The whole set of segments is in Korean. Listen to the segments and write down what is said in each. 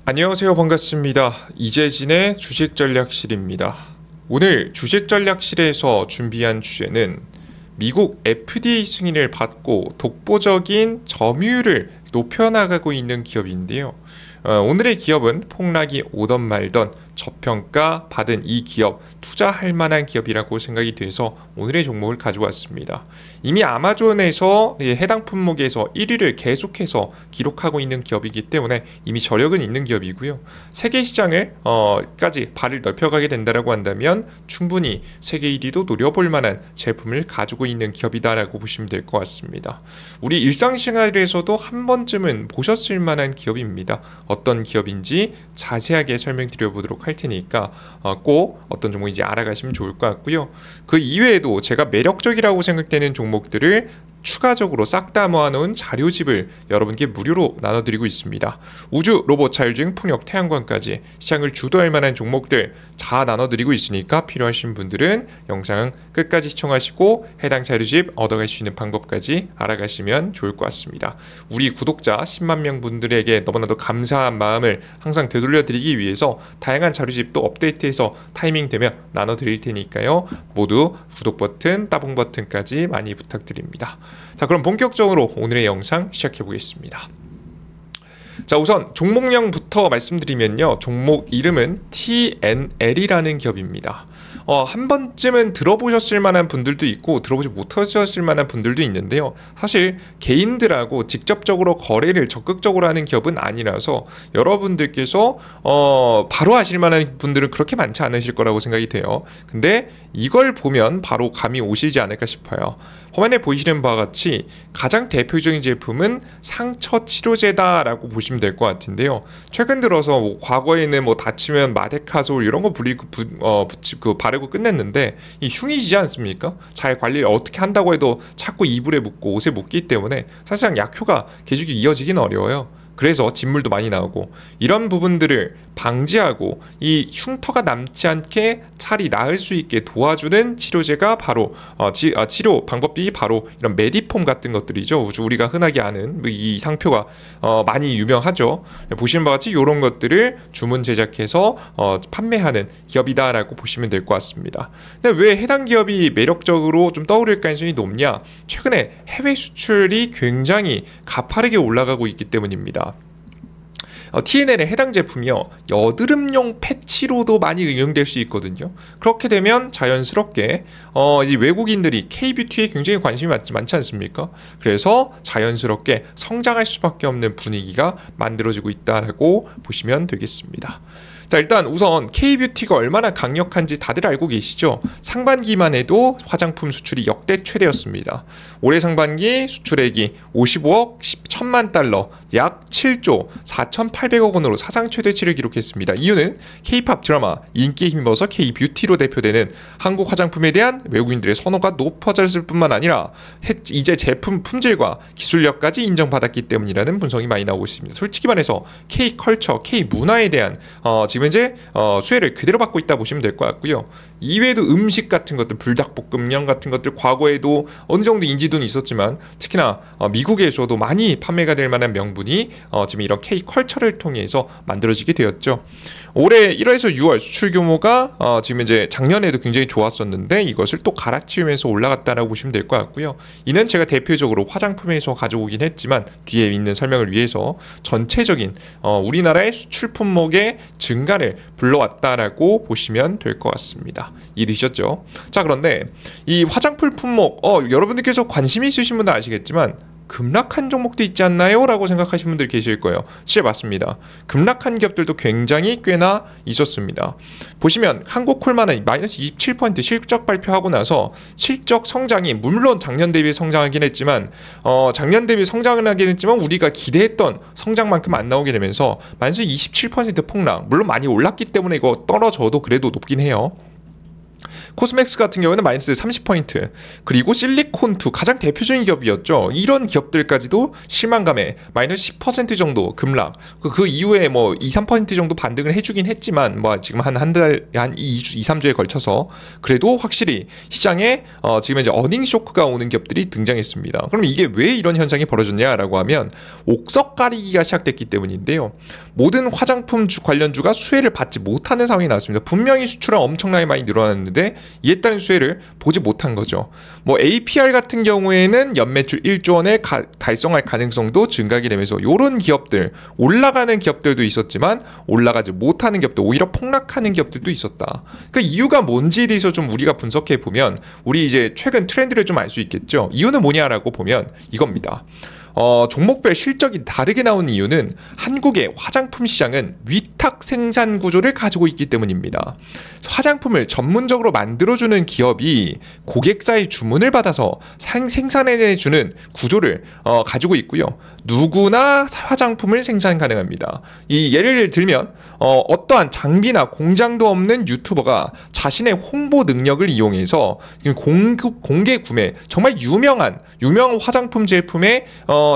안녕하세요. 반갑습니다. 이재진의 주식전략실입니다. 오늘 주식전략실에서 준비한 주제는 미국 FDA 승인을 받고 독보적인 점유율을 높여나가고 있는 기업인데요. 오늘의 기업은 폭락이 오던 말던 저평가 받은 이 기업, 투자할 만한 기업이라고 생각이 돼서 오늘의 종목을 가져왔습니다. 이미 아마존에서 해당 품목에서 1위를 계속해서 기록하고 있는 기업이기 때문에 이미 저력은 있는 기업이고요. 세계 시장을 까지 발을 넓혀가게 된다라고 한다면 충분히 세계 1위도 노려볼 만한 제품을 가지고 있는 기업이다라고 보시면 될 것 같습니다. 우리 일상생활에서도 한 번쯤은 보셨을 만한 기업입니다. 어떤 기업인지 자세하게 설명드려 보도록 할 테니까 꼭 어떤 종목인지 알아가시면 좋을 것 같고요. 그 이외에도 제가 매력적이라고 생각되는 종목들을 추가적으로 싹 다 모아놓은 자료집을 여러분께 무료로 나눠드리고 있습니다. 우주, 로봇, 자율주행, 풍력, 태양광까지 시장을 주도할 만한 종목들 다 나눠드리고 있으니까 필요하신 분들은 영상 끝까지 시청하시고 해당 자료집 얻어갈 수 있는 방법까지 알아가시면 좋을 것 같습니다. 우리 구독자 10만 명 분들에게 너무나도 감사한 마음을 항상 되돌려드리기 위해서 다양한 자료집도 업데이트해서 타이밍 되면 나눠드릴 테니까요. 모두 구독 버튼, 따봉 버튼까지 많이 부탁드립니다. 자, 그럼 본격적으로 오늘의 영상 시작해 보겠습니다. 자, 우선 종목명부터 말씀드리면요. 종목 이름은 TNL이라는 기업입니다. 한 번쯤은 들어보셨을 만한 분들도 있고 들어보지 못하셨을 만한 분들도 있는데요. 사실 개인들하고 직접적으로 거래를 적극적으로 하는 기업은 아니라서 여러분들께서 바로 아실 만한 분들은 그렇게 많지 않으실 거라고 생각이 돼요. 근데 이걸 보면 바로 감이 오시지 않을까 싶어요. 화면에 보이시는 바와 같이 가장 대표적인 제품은 상처 치료제다라고 보시면 될 것 같은데요. 최근 들어서 과거에는 다치면 마데카솔 이런 거 바르고 끝냈는데 이 흉이지지 않습니까? 잘 관리를 어떻게 한다고 해도 자꾸 이불에 묻고 옷에 묻기 때문에 사실상 약효가 계속 이어지긴 어려워요. 그래서 진물도 많이 나오고 이런 부분들을 방지하고 이 흉터가 남지 않게 살이 나을 수 있게 도와주는 치료제가 바로 치료 방법이 바로 이런 메디폼 같은 것들이죠. 우리가 흔하게 아는 이 상표가 많이 유명하죠. 보시는 바와 같이 이런 것들을 주문 제작해서 판매하는 기업이다라고 보시면 될 것 같습니다. 근데 왜 해당 기업이 매력적으로 좀 떠오를 가능성이 높냐? 최근에 해외 수출이 굉장히 가파르게 올라가고 있기 때문입니다. TNL의 해당 제품이요, 여드름용 패치로도 많이 응용될 수 있거든요. 그렇게 되면 자연스럽게 이제 외국인들이 K-뷰티에 굉장히 관심이 많지 않습니까? 그래서 자연스럽게 성장할 수밖에 없는 분위기가 만들어지고 있다라고 보시면 되겠습니다. 자, 일단 우선 K-뷰티가 얼마나 강력한지 다들 알고 계시죠? 상반기만 해도 화장품 수출이 역대 최대였습니다. 올해 상반기 수출액이 55억 10천만 달러, 약 7조 4,800억 원으로 사상 최대치를 기록했습니다. 이유는 K-팝 드라마 인기에 힘입어서 K-뷰티로 대표되는 한국 화장품에 대한 외국인들의 선호가 높아졌을 뿐만 아니라 이제 제품 품질과 기술력까지 인정받았기 때문이라는 분석이 많이 나오고 있습니다. 솔직히 말해서 K-컬처, K-문화에 대한 지금 현재 수혜를 그대로 받고 있다 보시면 될 것 같고요. 이외에도 음식 같은 것들, 불닭볶음면 같은 것들 과거에도 어느 정도 인지도는 있었지만 특히나 미국에서도 많이 판매가 될 만한 명분이 지금 이런 K-컬처를 통해서 만들어지게 되었죠. 올해 1월에서 6월 수출 규모가 지금 이제 작년에도 굉장히 좋았었는데 이것을 또 갈아치우면서 올라갔다라고 보시면 될 것 같고요. 이는 제가 대표적으로 화장품에서 가져오긴 했지만 뒤에 있는 설명을 위해서 전체적인 우리나라의 수출 품목의 증가를 불러왔다라고 보시면 될 것 같습니다. 이해되셨죠? 자, 그런데 이 화장품 품목 여러분들께서 관심이 있으신 분은 아시겠지만 급락한 종목도 있지 않나요? 라고 생각하시는 분들 계실 거예요. 실제 맞습니다. 급락한 기업들도 굉장히 꽤나 있었습니다. 보시면 한국콜마는 마이너스 27% 실적 발표하고 나서 실적 성장이 물론 작년 대비 성장하긴 했지만 작년 대비 성장은 하긴 했지만 우리가 기대했던 성장만큼 안 나오게 되면서 마이너스 27% 폭락. 물론 많이 올랐기 때문에 이거 떨어져도 그래도 높긴 해요. 코스맥스 같은 경우는 마이너스 30포인트, 그리고 실리콘2 가장 대표적인 기업이었죠. 이런 기업들까지도 실망감에 마이너스 10% 정도 급락, 그 이후에 뭐 2, 3% 정도 반등을 해주긴 했지만 뭐 지금 한 2주, 2, 3주에 걸쳐서 그래도 확실히 시장에 지금 이제 어닝 쇼크가 오는 기업들이 등장했습니다. 그럼 이게 왜 이런 현상이 벌어졌냐라고 하면 옥석 가리기가 시작됐기 때문인데요. 모든 화장품 관련주가 수혜를 받지 못하는 상황이 나왔습니다. 분명히 수출은 엄청나게 많이 늘어났는데 이에 따른 수혜를 보지 못한 거죠. 뭐 APR 같은 경우에는 연매출 1조 원을 달성할 가능성도 증가하게 되면서 이런 기업들, 올라가는 기업들도 있었지만 올라가지 못하는 기업들, 오히려 폭락하는 기업들도 있었다. 그 이유가 뭔지에 대해서 좀 우리가 분석해 보면 우리 이제 최근 트렌드를 좀 알 수 있겠죠. 이유는 뭐냐라고 보면 이겁니다. 종목별 실적이 다르게 나온 이유는 한국의 화장품 시장은 위탁 생산 구조를 가지고 있기 때문입니다. 화장품을 전문적으로 만들어주는 기업이 고객사의 주문을 받아서 생산해주는 구조를 가지고 있고요. 누구나 화장품을 생산 가능합니다. 이 예를 들면 어떠한 장비나 공장도 없는 유튜버가 자신의 홍보 능력을 이용해서 공개 구매, 정말 유명한 화장품 제품의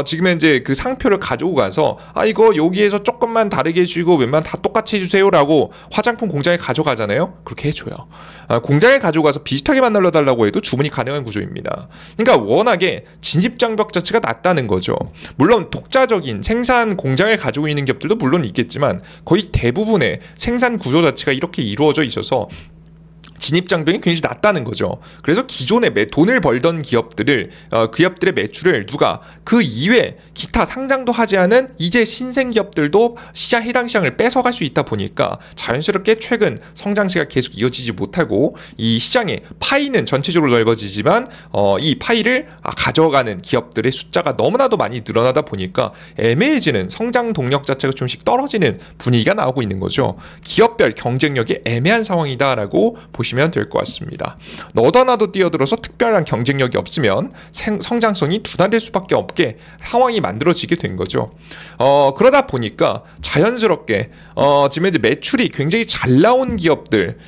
지금 이제 그 상표를 가지고 가서 이거 여기에서 조금만 다르게 해주고 웬만하면 다 똑같이 해주세요라고 화장품 공장에 가져가잖아요. 그렇게 해줘요. 공장에 가져가서 비슷하게 만들어 달라고 해도 주문이 가능한 구조입니다. 그러니까 워낙에 진입 장벽 자체가 낮다는 거죠. 물론 독자적인 생산 공장을 가지고 있는 기업들도 물론 있겠지만 거의 대부분의 생산 구조 자체가 이렇게 이루어져 있어서 진입 장벽이 굉장히 낮다는 거죠. 그래서 기존에 돈을 벌던 기업들의 매출을 누가 그 이외 기타 상장도 하지 않은 이제 신생 기업들도 해당 시장을 뺏어갈 수 있다 보니까 자연스럽게 최근 성장세가 계속 이어지지 못하고 이 시장의 파이는 전체적으로 넓어지지만 이 파이를 가져가는 기업들의 숫자가 너무나도 많이 늘어나다 보니까 애매해지는 성장 동력 자체가 좀씩 떨어지는 분위기가 나오고 있는 거죠. 기업별 경쟁력이 애매한 상황이다라고 보시면 될 것 같습니다. 너도 나도 뛰어들어서 특별한 경쟁력이 없으면 성장성이 둔화될 수밖에 없게 상황이 만들어지게 된 거죠. 그러다 보니까 자연스럽게 지금 이제 매출이 굉장히 잘 나온 기업들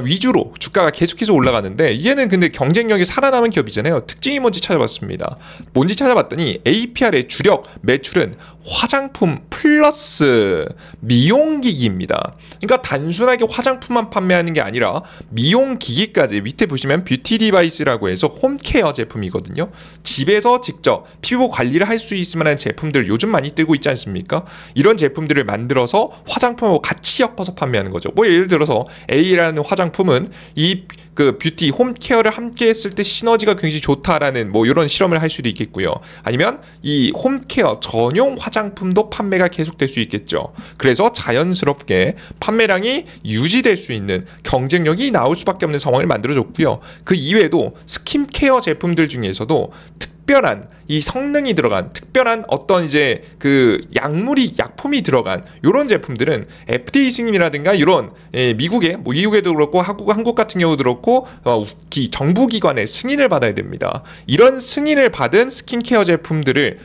위주로 주가가 계속해서 올라가는데 얘는 근데 경쟁력이 살아남은 기업이잖아요. 특징이 뭔지 찾아봤습니다. 뭔지 찾아봤더니 APR의 주력 매출은 화장품 플러스 미용기기입니다. 그러니까 단순하게 화장품만 판매하는 게 아니라 미용기기까지, 밑에 보시면 뷰티 디바이스라고 해서 홈케어 제품이거든요. 집에서 직접 피부 관리를 할 수 있을 만한 제품들 요즘 많이 뜨고 있지 않습니까? 이런 제품들을 만들어서 화장품하고 같이 엮어서 판매하는 거죠. 뭐 예를 들어서 A라는 화장품은 그 뷰티 홈케어를 함께 했을 때 시너지가 굉장히 좋다라는 뭐 이런 실험을 할 수도 있겠고요. 아니면 이 홈케어 전용 화장품도 판매가 계속될 수 있겠죠. 그래서 자연스럽게 판매량이 유지될 수 있는 경쟁력이 나올 수밖에 없는 상황을 만들어줬고요. 그 이외에도 스킨케어 제품들 중에서도 특별한 이 성능이 들어간 특별한 어떤 이제 그 약품이 들어간 이런 제품들은 FDA 승인이라든가 이런 미국에도 그렇고 한국 같은 경우도 그렇고 정부기관의 승인을 받아야 됩니다. 이런 승인을 받은 스킨케어 제품들을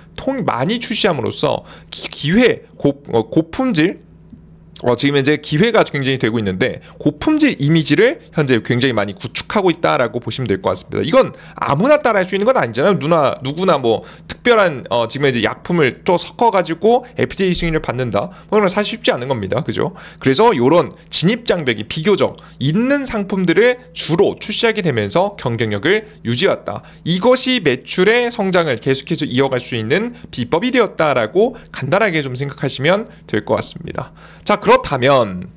많이 출시함으로써 고품질 지금 이제 기회가 굉장히 되고 있는데 고품질 이미지를 현재 굉장히 많이 구축하고 있다라고 보시면 될 것 같습니다. 이건 아무나 따라할 수 있는 건 아니잖아요. 누구나 뭐 특별한 지금 이제 약품을 또 섞어가지고 FDA 승인을 받는다. 그건 사실 쉽지 않은 겁니다. 그죠? 그래서 이런 진입 장벽이 비교적 있는 상품들을 주로 출시하게 되면서 경쟁력을 유지했다. 이것이 매출의 성장을 계속해서 이어갈 수 있는 비법이 되었다라고 간단하게 좀 생각하시면 될 것 같습니다. 자, 그렇다면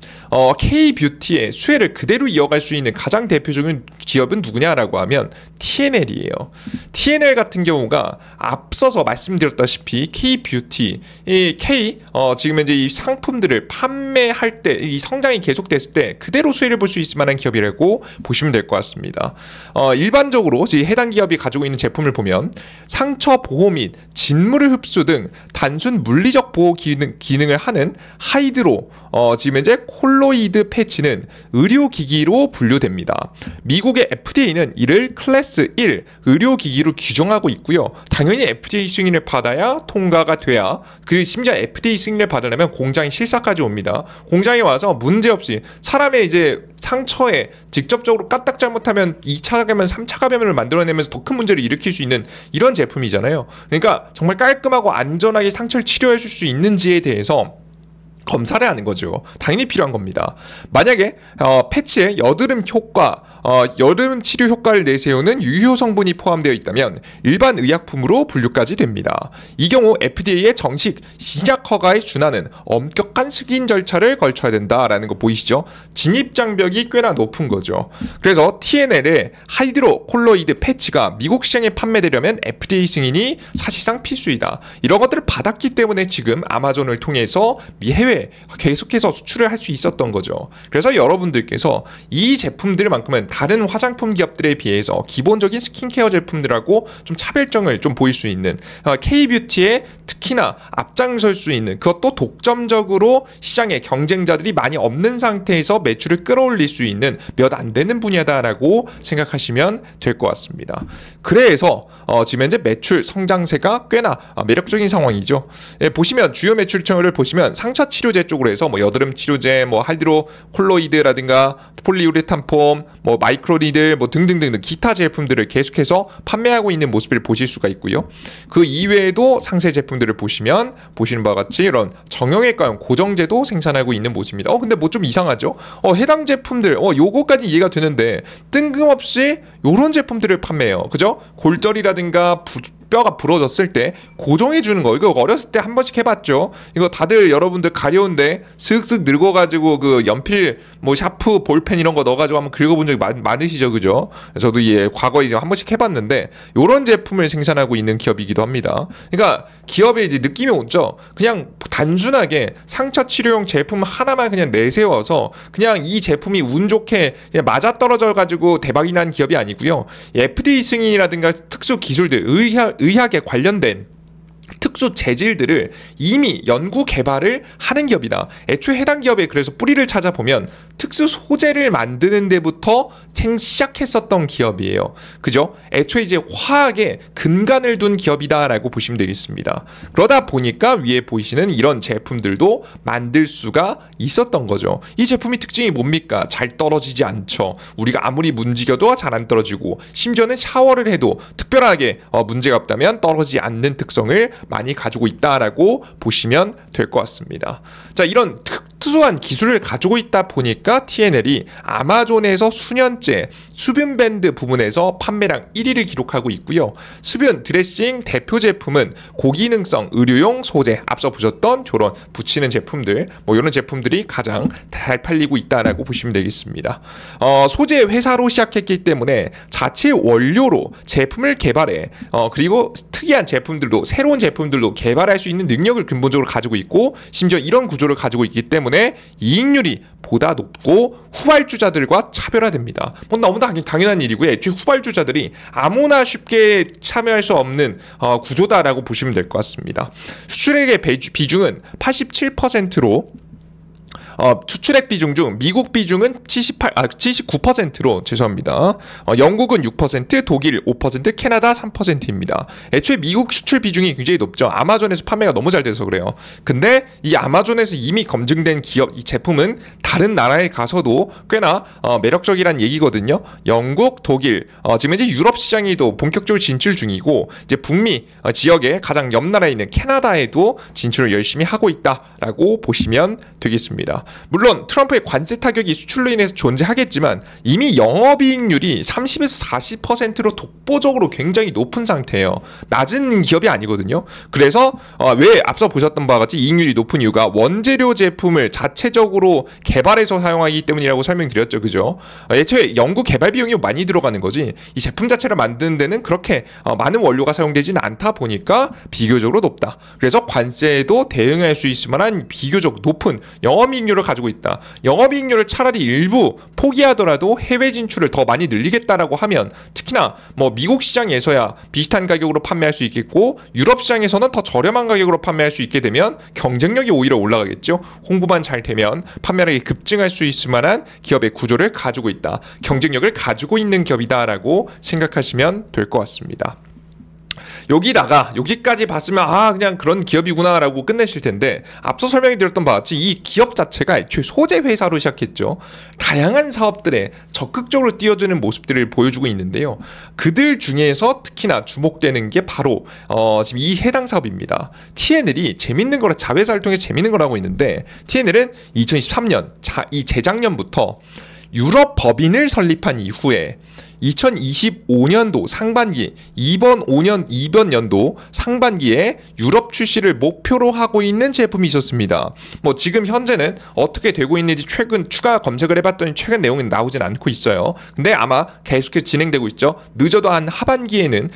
K-뷰티의 수혜를 그대로 이어갈 수 있는 가장 대표적인 기업은 누구냐라고 하면 TNL이에요. TNL 같은 경우가 앞서서 말씀드렸다시피 K-뷰티, 지금 이제 이 상품들을 판매할 때 이 성장이 계속됐을 때 그대로 수혜를 볼 수 있을 만한 기업이라고 보시면 될 것 같습니다. 일반적으로 해당 기업이 가지고 있는 제품을 보면 상처 보호 및 진물을 흡수 등 단순 물리적 보호 기능을 하는 하이드로 지금 현재 콜로이드 패치는 의료기기로 분류됩니다. 미국의 FDA는 이를 클래스 1 의료기기로 규정하고 있고요. 당연히 FDA 승인을 받아야 통과가 돼야, 그리고 심지어 FDA 승인을 받으려면 공장에 실사까지 옵니다. 공장에 와서 문제없이 사람의 이제 상처에 직접적으로 까딱 잘못하면 2차 감염, 3차 감염을 만들어내면서 더 큰 문제를 일으킬 수 있는 이런 제품이잖아요. 그러니까 정말 깔끔하고 안전하게 상처를 치료해 줄 수 있는지에 대해서 검사를 하는 거죠. 당연히 필요한 겁니다. 만약에 패치에 여드름 효과, 여드름 치료 효과를 내세우는 유효 성분이 포함되어 있다면 일반 의약품으로 분류까지 됩니다. 이 경우 FDA의 정식 시작 허가에 준하는 엄격한 승인 절차를 거쳐야 된다라는 거 보이시죠? 진입 장벽이 꽤나 높은 거죠. 그래서 TNL의 하이드로콜로이드 패치가 미국 시장에 판매되려면 FDA 승인이 사실상 필수이다. 이런 것들을 받았기 때문에 지금 아마존을 통해서 해외 계속해서 수출을 할 수 있었던 거죠. 그래서 여러분들께서 이 제품들만큼은 다른 화장품 기업들에 비해서 기본적인 스킨케어 제품들하고 좀 차별점을 좀 보일 수 있는, K뷰티에 특히나 앞장설 수 있는, 그것도 독점적으로 시장에 경쟁자들이 많이 없는 상태에서 매출을 끌어올릴 수 있는 몇 안 되는 분야다라고 생각하시면 될 것 같습니다. 그래서 지금 현재 매출 성장세가 꽤나 매력적인 상황이죠. 보시면 주요 매출처를 보시면 상처 치료제 쪽으로 해서 뭐 여드름 치료제, 뭐 하이드로콜로이드라든가 폴리우레탄 폼, 뭐 마이크로니들, 뭐 등등등 기타 제품들을 계속해서 판매하고 있는 모습을 보실 수가 있고요. 그 이외에도 상세 제품들을 보시면 보시는 바와 같이 이런 정형외과용 고정제도 생산하고 있는 모습입니다. 근데 뭐 좀 이상하죠? 해당 제품들 요거까지 이해가 되는데 뜬금없이 요런 제품들을 판매해요. 그죠? 골절이라든가 뼈가 부러졌을 때 고정해 주는 거, 이거 어렸을 때 한 번씩 해봤죠. 이거 다들 여러분들 가려운데 슥슥 늙어가지고 그 연필, 뭐 샤프, 볼펜 이런 거 넣어가지고 한번 긁어본 적이 많으시죠, 그죠? 저도 과거에 이제 한 번씩 해봤는데 요런 제품을 생산하고 있는 기업이기도 합니다. 그러니까 기업의 이제 느낌이 오죠. 그냥 단순하게 상처 치료용 제품 하나만 그냥 내세워서 그냥 이 제품이 운 좋게 그냥 맞아떨어져가지고 대박이 난 기업이 아니고요. FDA 승인이라든가 특수 기술들, 의학에 관련된 특수 재질들을 이미 연구 개발을 하는 기업이다. 애초에 해당 기업에 그래서 뿌리를 찾아보면 특수 소재를 만드는 데부터 시작했었던 기업이에요. 그죠? 애초에 이제 화학에 근간을 둔 기업이다라고 보시면 되겠습니다. 그러다 보니까 위에 보이시는 이런 제품들도 만들 수가 있었던 거죠. 이 제품이 특징이 뭡니까? 잘 떨어지지 않죠. 우리가 아무리 문지겨도 잘 안 떨어지고, 심지어는 샤워를 해도 특별하게 문제가 없다면 떨어지지 않는 특성을 많이 가지고 있다라고 보시면 될 것 같습니다. 자, 이런 특수한 기술을 가지고 있다 보니까 TNL이 아마존에서 수년째 수분 밴드 부분에서 판매량 1위를 기록하고 있고요. 수분 드레싱 대표 제품은 고기능성 의료용 소재, 앞서 보셨던 저런 붙이는 제품들, 뭐 이런 제품들이 가장 잘 팔리고 있다라고 보시면 되겠습니다. 소재 회사로 시작했기 때문에 자체 원료로 제품을 개발해 그리고 특이한 제품들도, 새로운 제품들도 개발할 수 있는 능력을 근본적으로 가지고 있고, 심지어 이런 구조를 가지고 있기 때문에 이익률이 보다 높고 후발주자들과 차별화됩니다. 뭐 너무나 당연한 일이고요. 애초에 후발주자들이 아무나 쉽게 참여할 수 없는 구조다라고 보시면 될 것 같습니다. 수출액의 비중은 87%로 수출액 비중 중 미국 비중은 79%로 죄송합니다. 영국은 6%, 독일 5%, 캐나다 3%입니다. 애초에 미국 수출 비중이 굉장히 높죠. 아마존에서 판매가 너무 잘 돼서 그래요. 근데 이 아마존에서 이미 검증된 기업, 이 제품은 다른 나라에 가서도 꽤나 매력적이란 얘기거든요. 영국, 독일, 지금 이제 유럽 시장에도 본격적으로 진출 중이고, 이제 북미 지역의 가장 옆 나라에 있는 캐나다에도 진출을 열심히 하고 있다라고 보시면 되겠습니다. 물론 트럼프의 관세 타격이 수출로 인해서 존재하겠지만 이미 영업이익률이 30에서 40%로 독보적으로 굉장히 높은 상태예요. 낮은 기업이 아니거든요. 그래서 왜 앞서 보셨던 바와 같이 이익률이 높은 이유가 원재료 제품을 자체적으로 개발해서 사용하기 때문이라고 설명드렸죠. 그죠? 애초에 연구 개발 비용이 많이 들어가는 거지, 이 제품 자체를 만드는 데는 그렇게 많은 원료가 사용되지는 않다 보니까 비교적으로 높다. 그래서 관세에도 대응할 수 있을 만한 비교적 높은 영업이익률 영업이익률을 가지고 있다. 영업이익률을 차라리 일부 포기하더라도 해외 진출을 더 많이 늘리겠다라고 하면, 특히나 뭐 미국 시장에서야 비슷한 가격으로 판매할 수 있겠고 유럽 시장에서는 더 저렴한 가격으로 판매할 수 있게 되면 경쟁력이 오히려 올라가겠죠. 홍보만 잘 되면 판매량이 급증할 수 있을 만한 기업의 구조를 가지고 있다. 경쟁력을 가지고 있는 기업이다라고 생각하시면 될 것 같습니다. 여기까지 봤으면 그냥 그런 기업이구나라고 끝내실 텐데, 앞서 설명해 드렸던 바와 같이 이 기업 자체가 애초에 소재 회사로 시작했죠. 다양한 사업들에 적극적으로 뛰어드는 모습들을 보여주고 있는데요. 그들 중에서 특히나 주목되는 게 바로 지금 이 해당 사업입니다. TNL이 재밌는 거라, 자회사를 통해 재밌는 걸 하고 있는데, TNL은 2023년 이 재작년부터 유럽 법인을 설립한 이후에 2025년도 상반기, 이번 연도 상반기에 유럽 출시를 목표로 하고 있는 제품이 있었습니다. 뭐 지금 현재는 어떻게 되고 있는지 최근 추가 검색을 해봤더니 최근 내용은 나오진 않고 있어요. 근데 아마 계속해서 진행되고 있죠. 늦어도 한 하반기에는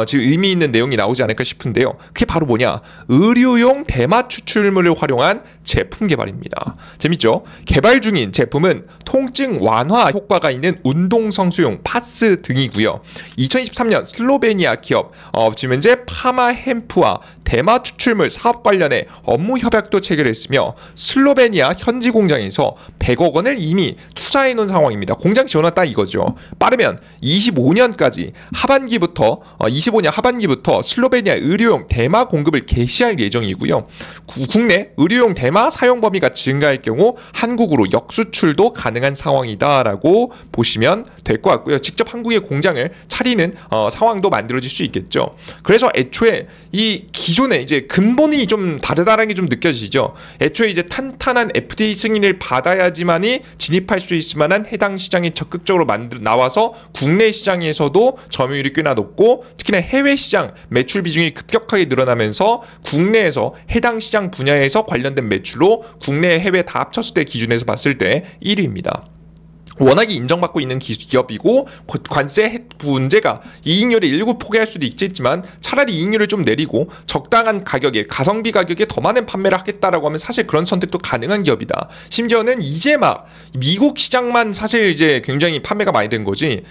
지금 의미 있는 내용이 나오지 않을까 싶은데요. 그게 바로 뭐냐? 의료용 대마 추출물을 활용한 제품 개발입니다. 재밌죠? 개발 중인 제품은 통증 완화 효과가 있는 운동성수용 파스 등이고요. 2023년 슬로베니아 기업 지금 현재 파마햄프와 대마 추출물 사업 관련해 업무 협약도 체결했으며 슬로베니아 현지 공장에서 100억 원을 이미 투자해 놓은 상황입니다. 공장 지어놨다 이거죠. 빠르면 25년 하반기부터 슬로베니아 의료용 대마 공급을 개시할 예정이고요. 국내 의료용 대마 사용 범위가 증가할 경우 한국으로 역수출도 가능한 상황이다라고 보시면 될 것 같고요. 직접 한국의 공장을 차리는 상황도 만들어질 수 있겠죠. 그래서 애초에 이 기존에 이제 근본이 좀 다르다는 게 좀 느껴지죠. 애초에 이제 탄탄한 FDA 승인을 받아야지만이 진입할 수 있을 만한 해당 시장이 적극적으로 나와서 국내 시장에서도 점유율이 꽤나 높고, 특히나 해외 시장 매출 비중이 급격하게 늘어나면서 국내에서 해당 시장 분야에서 관련된 매출로 국내 해외 다 합쳤을 때 기준에서 봤을 때 1위입니다. 워낙에 인정받고 있는 기업이고, 관세 문제가 이익률을 일부 포기할 수도 있겠지만 차라리 이익률을 좀 내리고 적당한 가격에, 가성비 가격에 더 많은 판매를 하겠다라고 하면 사실 그런 선택도 가능한 기업이다. 심지어는 이제 막 미국 시장만 사실 이제 굉장히 판매가 많이 된 거지,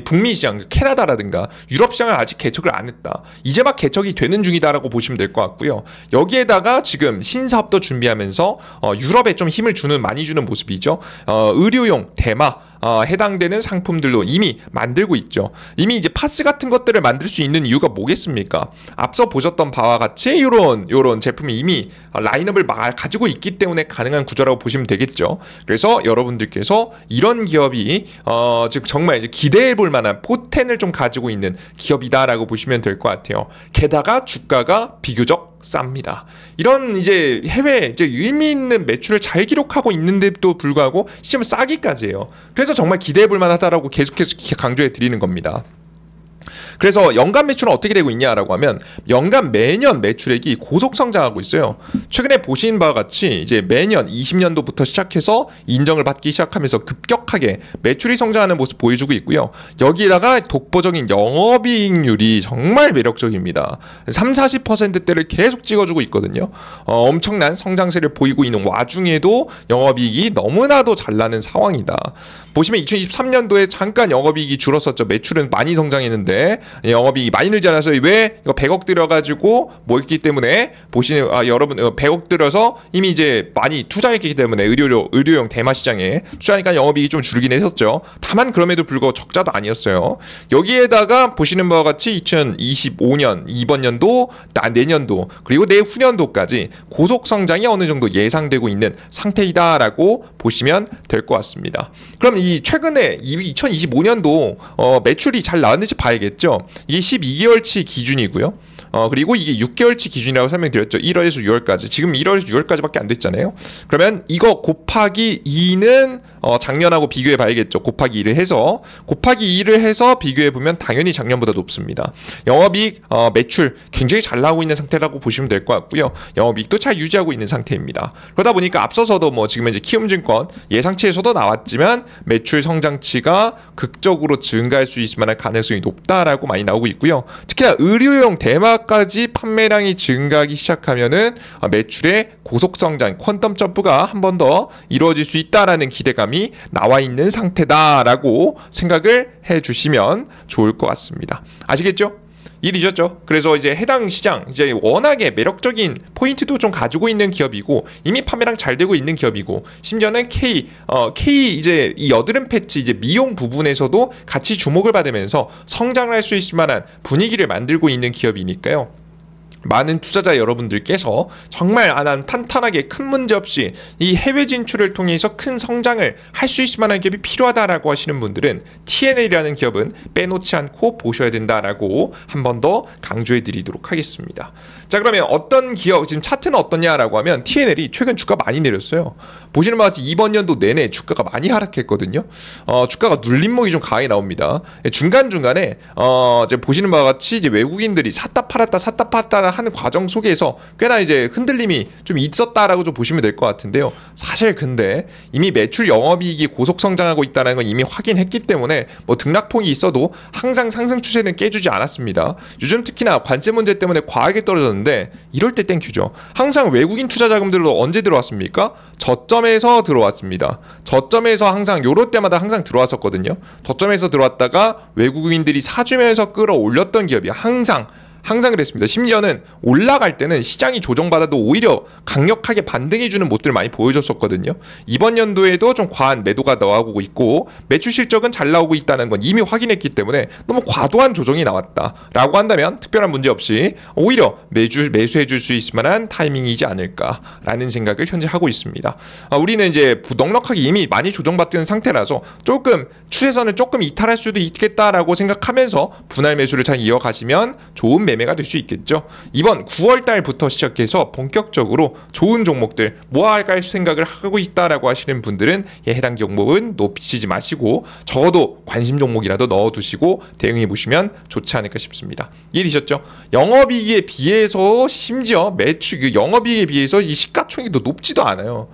북미 시장, 캐나다라든가 유럽 시장을 아직 개척을 안 했다. 이제 막 개척이 되는 중이다라고 보시면 될 것 같고요. 여기에다가 지금 신사업도 준비하면서 유럽에 좀 힘을 많이 주는 모습이죠. 의료용 대마 해당되는 상품들로 이미 만들고 있죠. 이미 이제 파스 같은 것들을 만들 수 있는 이유가 뭐겠습니까? 앞서 보셨던 바와 같이 요런 제품이 이미 라인업을 가지고 있기 때문에 가능한 구조라고 보시면 되겠죠. 그래서 여러분들께서 이런 기업이 즉 정말 이제 기대해 볼 만한 포텐을 좀 가지고 있는 기업이다라고 보시면 될 것 같아요. 게다가 주가가 비교적 쌉니다. 이런 이제 해외 이제 의미 있는 매출을 잘 기록하고 있는데도 불구하고 시점을 싸기까지 해요. 그래서 정말 기대해 볼 만하다라고 계속해서 강조해 드리는 겁니다. 그래서 연간 매출은 어떻게 되고 있냐라고 하면, 매년 매출액이 고속 성장하고 있어요. 최근에 보신 바와 같이 이제 매년 20년도부터 시작해서 인정을 받기 시작하면서 급격하게 매출이 성장하는 모습 보여주고 있고요. 여기에다가 독보적인 영업이익률이 정말 매력적입니다. 30-40%대를 계속 찍어주고 있거든요. 엄청난 성장세를 보이고 있는 와중에도 영업이익이 너무나도 잘 나는 상황이다. 보시면 2023년도에 잠깐 영업이익이 줄었었죠. 매출은 많이 성장했는데 영업이익이 많이 늘지 않아서, 왜 이거 100억 들여가지고 뭐 있기 때문에 보시는 여러분 100억 들여서 이미 이제 많이 투자했기 때문에 의료용 대마 시장에 투자하니까 영업이익이 좀 줄긴 했었죠. 다만 그럼에도 불구하고 적자도 아니었어요. 여기에다가 보시는 바와 같이 2025년 이번 연도, 내년도 그리고 내후년도까지 고속 성장이 어느 정도 예상되고 있는 상태이다라고 보시면 될 것 같습니다. 그럼 이 최근에 2025년도 매출이 잘 나왔는지 봐야겠죠. 이게 12개월치 기준이고요. 그리고 이게 6개월치 기준이라고 설명드렸죠. 1월에서 6월까지. 지금 1월에서 6월까지밖에 안 됐잖아요. 그러면 이거 곱하기 2는 작년하고 비교해 봐야겠죠. 곱하기 2를 해서 비교해 보면 당연히 작년보다 높습니다. 영업이익, 매출 굉장히 잘 나오고 있는 상태라고 보시면 될 것 같고요. 영업이익도 잘 유지하고 있는 상태입니다. 그러다 보니까 앞서서도 뭐 지금 이제 키움증권 예상치에서도 나왔지만 매출 성장치가 극적으로 증가할 수 있을 만한 가능성이 높다라고 많이 나오고 있고요. 특히나 의료용 대마까지 판매량이 증가하기 시작하면은 매출의 고속 성장, 퀀텀 점프가 한 번 더 이루어질 수 있다라는 기대감이 나와 있는 상태다라고 생각을 해주시면 좋을 것 같습니다. 아시겠죠? 이해되셨죠? 그래서 이제 해당 시장 이제 워낙에 매력적인 포인트도 좀 가지고 있는 기업이고 이미 판매량 잘 되고 있는 기업이고 심지어는 K 이제 이 여드름 패치 이제 미용 부분에서도 같이 주목을 받으면서 성장을 할 수 있을 만한 분위기를 만들고 있는 기업이니까요. 많은 투자자 여러분들께서 정말 난 탄탄하게 큰 문제 없이 이 해외 진출을 통해서 큰 성장을 할 수 있을 만한 기업이 필요하다라고 하시는 분들은 TNL이라는 기업은 빼놓지 않고 보셔야 된다라고 한 번 더 강조해 드리도록 하겠습니다. 자, 그러면 어떤 기업 지금 차트는 어떠냐라고 하면 TNL이 최근 주가 많이 내렸어요. 보시는 바와 같이 이번 연도 내내 주가가 많이 하락했거든요. 주가가 눌림목이 좀 강하게 나옵니다. 중간중간에 이제 보시는 바와 같이 이제 외국인들이 샀다 팔았다 하는 과정 속에서 꽤나 이제 흔들림이 좀 있었다라고 좀 보시면 될 것 같은데요. 사실 근데 이미 매출 영업이익이 고속 성장하고 있다는 건 이미 확인했기 때문에 뭐 등락폭이 있어도 항상 상승 추세는 깨주지 않았습니다. 요즘 특히나 관세 문제 때문에 과하게 떨어졌는데 이럴 때 땡큐죠. 항상 외국인 투자 자금들로 언제 들어왔습니까? 저점에서 들어왔습니다. 저점에서 항상 요럴 때마다 항상 들어왔었거든요. 저점에서 들어왔다가 외국인들이 사주면서 끌어올렸던 기업이 항상 그랬습니다. 심지어는 올라갈 때는 시장이 조정받아도 오히려 강력하게 반등해주는 모습들을 많이 보여줬었거든요. 이번 연도에도 좀 과한 매도가 나오고 있고 매출 실적은 잘 나오고 있다는 건 이미 확인했기 때문에 너무 과도한 조정이 나왔다라고 한다면 특별한 문제 없이 오히려 매수해줄 수 있을 만한 타이밍이지 않을까라는 생각을 현재 하고 있습니다. 우리는 이제 넉넉하게 이미 많이 조정받는 상태라서 조금 추세선을 조금 이탈할 수도 있겠다라고 생각하면서 분할 매수를 잘 이어가시면 좋은 매매가 될 수 있겠죠. 이번 9월 달부터 시작해서 본격적으로 좋은 종목들 모아갈 생각을 하고 있다라고 하시는 분들은 해당 종목은 놓치지 마시고 적어도 관심 종목이라도 넣어두시고 대응해 보시면 좋지 않을까 싶습니다. 이해되셨죠? 영업이익에 비해서 심지어 매출 영업이익에 비해서 이 시가총액도 높지도 않아요.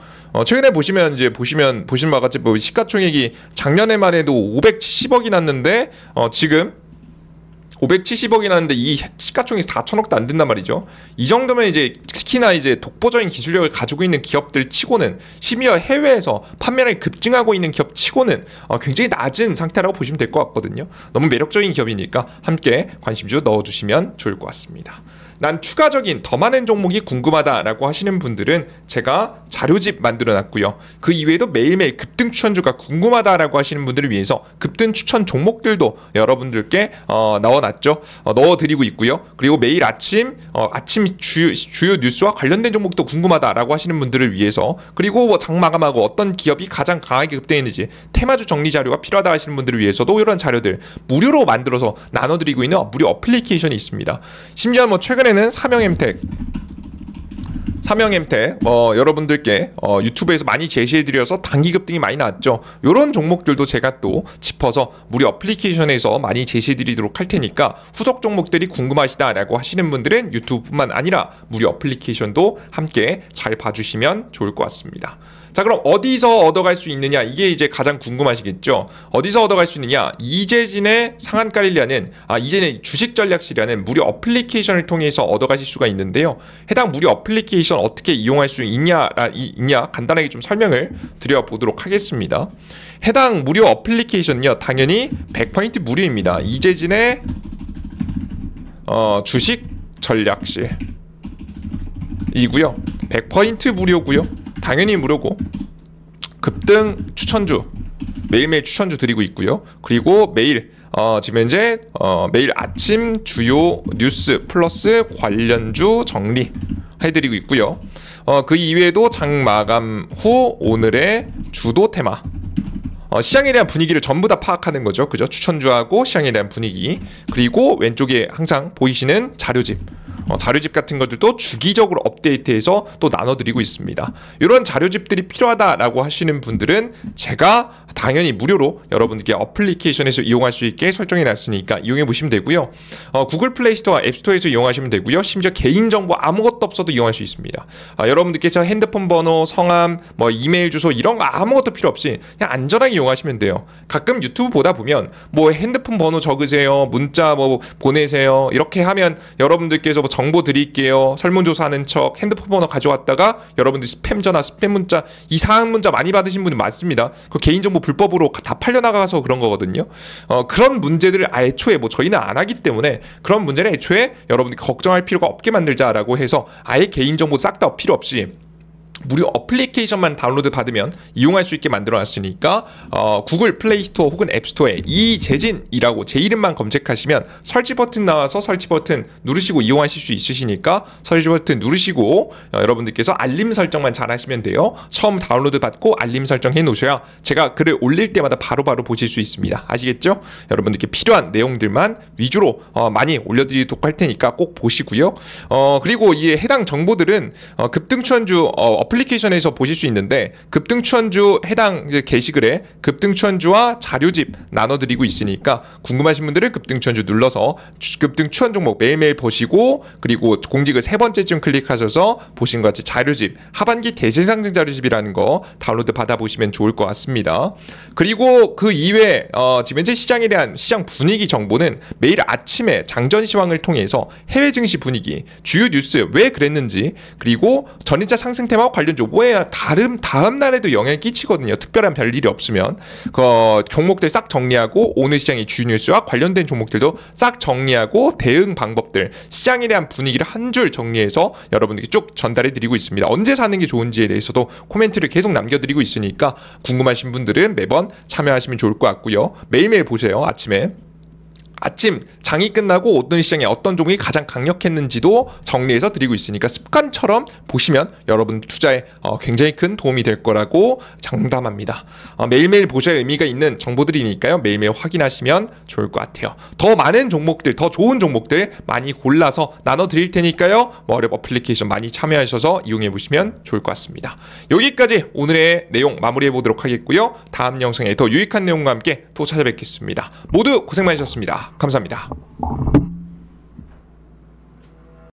최근에 보시면 바와 같이 뭐 시가총액이 작년에만 해도 570억이 났는데 지금 570억이 났는데 이 시가총액이 4천억도 안 된단 말이죠. 이 정도면 이제 특히나 이제 독보적인 기술력을 가지고 있는 기업들 치고는 심지어 해외에서 판매량이 급증하고 있는 기업 치고는 굉장히 낮은 상태라고 보시면 될 것 같거든요. 너무 매력적인 기업이니까 함께 관심주 넣어주시면 좋을 것 같습니다. 난 추가적인 더 많은 종목이 궁금하다라고 하시는 분들은 제가 자료집 만들어 놨고요. 그 이외에도 매일매일 급등 추천주가 궁금하다라고 하시는 분들을 위해서 급등 추천 종목들도 여러분들께 넣어놨죠. 넣어드리고 있고요. 그리고 매일 아침 주요 뉴스와 관련된 종목도 궁금하다라고 하시는 분들을 위해서 그리고 뭐 장마감하고 어떤 기업이 가장 강하게 급등했는지 테마주 정리 자료가 필요하다 하시는 분들을 위해서도 이런 자료들 무료로 만들어서 나눠드리고 있는 무료 어플리케이션이 있습니다. 심지어 뭐 최근에는 삼형엠텍 여러분들께 유튜브에서 많이 제시해드려서 단기 급등이 많이 나왔죠. 이런 종목들도 제가 또 짚어서 무료 어플리케이션에서 많이 제시해드리도록 할 테니까 후속 종목들이 궁금하시다라고 하시는 분들은 유튜브뿐만 아니라 무료 어플리케이션도 함께 잘 봐주시면 좋을 것 같습니다. 자, 그럼 어디서 얻어갈 수 있느냐, 이게 이제 가장 궁금하시겠죠. 어디서 얻어갈 수 있느냐, 이재진의 상한가리라는 이재진의 주식전략실이라는 무료 어플리케이션을 통해서 얻어가실 수가 있는데요. 해당 무료 어플리케이션 어떻게 이용할 수 있냐 간단하게 좀 설명을 드려보도록 하겠습니다. 해당 무료 어플리케이션은요, 당연히 100포인트 무료입니다. 이재진의 주식전략실 이고요. 100포인트 무료고요. 당연히 무료고 급등 추천주 매일매일 추천주 드리고 있고요. 그리고 매일 지금 현재 매일 아침 주요 뉴스 플러스 관련주 정리 해드리고 있고요. 그 이외에도 장 마감 후 오늘의 주도 테마 시장에 대한 분위기를 전부 다 파악하는 거죠. 그죠? 추천주하고 시장에 대한 분위기, 그리고 왼쪽에 항상 보이시는 자료집, 자료집 같은 것들도 주기적으로 업데이트해서 또 나눠드리고 있습니다. 이런 자료집들이 필요하다라고 하시는 분들은 제가 당연히 무료로 여러분들께 어플리케이션에서 이용할 수 있게 설정해 놨으니까 이용해 보시면 되고요. 구글 플레이 스토어와 앱 스토어에서 이용하시면 되고요. 심지어 개인정보 아무것도 없어도 이용할 수 있습니다. 여러분들께서 핸드폰 번호, 성함, 뭐 이메일 주소 이런 거 아무것도 필요 없이 그냥 안전하게 이용하시면 돼요. 가끔 유튜브 보다 보면 뭐 핸드폰 번호 적으세요, 문자 뭐 보내세요 이렇게 하면 여러분들께서 뭐 정보 드릴게요, 설문조사하는 척 핸드폰 번호 가져왔다가 여러분들 스팸 전화, 스팸 문자 이상한 문자 많이 받으신 분이 많습니다. 그 개인정보 불법으로 다 팔려나가서 그런 거거든요. 그런 문제들을 애초에 뭐 저희는 안 하기 때문에 그런 문제를 애초에 여러분들이 걱정할 필요가 없게 만들자라고 해서 아예 개인정보 싹 다 필요 없이 무료 어플리케이션만 다운로드 받으면 이용할 수 있게 만들어놨으니까 구글 플레이 스토어 혹은 앱 스토어에 이재진이라고 제 이름만 검색하시면 설치 버튼 나와서 설치 버튼 누르시고 이용하실 수 있으시니까 설치 버튼 누르시고 여러분들께서 알림 설정만 잘 하시면 돼요. 처음 다운로드 받고 알림 설정 해 놓으셔야 제가 글을 올릴 때마다 바로바로 보실 수 있습니다. 아시겠죠? 여러분들께 필요한 내용들만 위주로 많이 올려드리도록 할 테니까 꼭 보시고요. 그리고 이 해당 정보들은 급등추천주 어플리케이션에서 보실 수 있는데 급등추천주 해당 이제 게시글에 급등추천주와 자료집 나눠드리고 있으니까 궁금하신 분들은 급등추천주 눌러서 급등추천 종목 매일매일 보시고 그리고 공지글 3번째쯤 클릭하셔서 보신 것 같이 자료집 하반기 대세상승 자료집이라는 거 다운로드 받아보시면 좋을 것 같습니다. 그리고 그 이외에 지금 현재 시장에 대한 시장 분위기 정보는 매일 아침에 장전 시황을 통해서 해외 증시 분위기, 주요 뉴스 왜 그랬는지 그리고 전일자 상승 테마와 관련주 왜 다음 날에도 영향을 끼치거든요. 특별한 별일이 없으면 그 종목들 싹 정리하고 오늘 시장의 주요 뉴스와 관련된 종목들도 싹 정리하고 대응 방법들 시장에 대한 분위기를 한 줄 정리해서 여러분들께 쭉 전달해 드리고 있습니다. 언제 사는 게 좋은지에 대해서도 코멘트를 계속 남겨드리고 있으니까 궁금하신 분들은 매번 참여하시면 좋을 것 같고요. 매일매일 보세요. 아침 장이 끝나고 어떤 시장에 어떤 종목이 가장 강력했는지도 정리해서 드리고 있으니까 습관처럼 보시면 여러분 투자에 굉장히 큰 도움이 될 거라고 장담합니다. 매일매일 보셔야 의미가 있는 정보들이니까요. 매일매일 확인하시면 좋을 것 같아요. 더 많은 종목들, 더 좋은 종목들 많이 골라서 나눠드릴 테니까요. 어렵 어플리케이션 많이 참여하셔서 이용해 보시면 좋을 것 같습니다. 여기까지 오늘의 내용 마무리해 보도록 하겠고요. 다음 영상에 더 유익한 내용과 함께 또 찾아뵙겠습니다. 모두 고생 많으셨습니다. 감사합니다.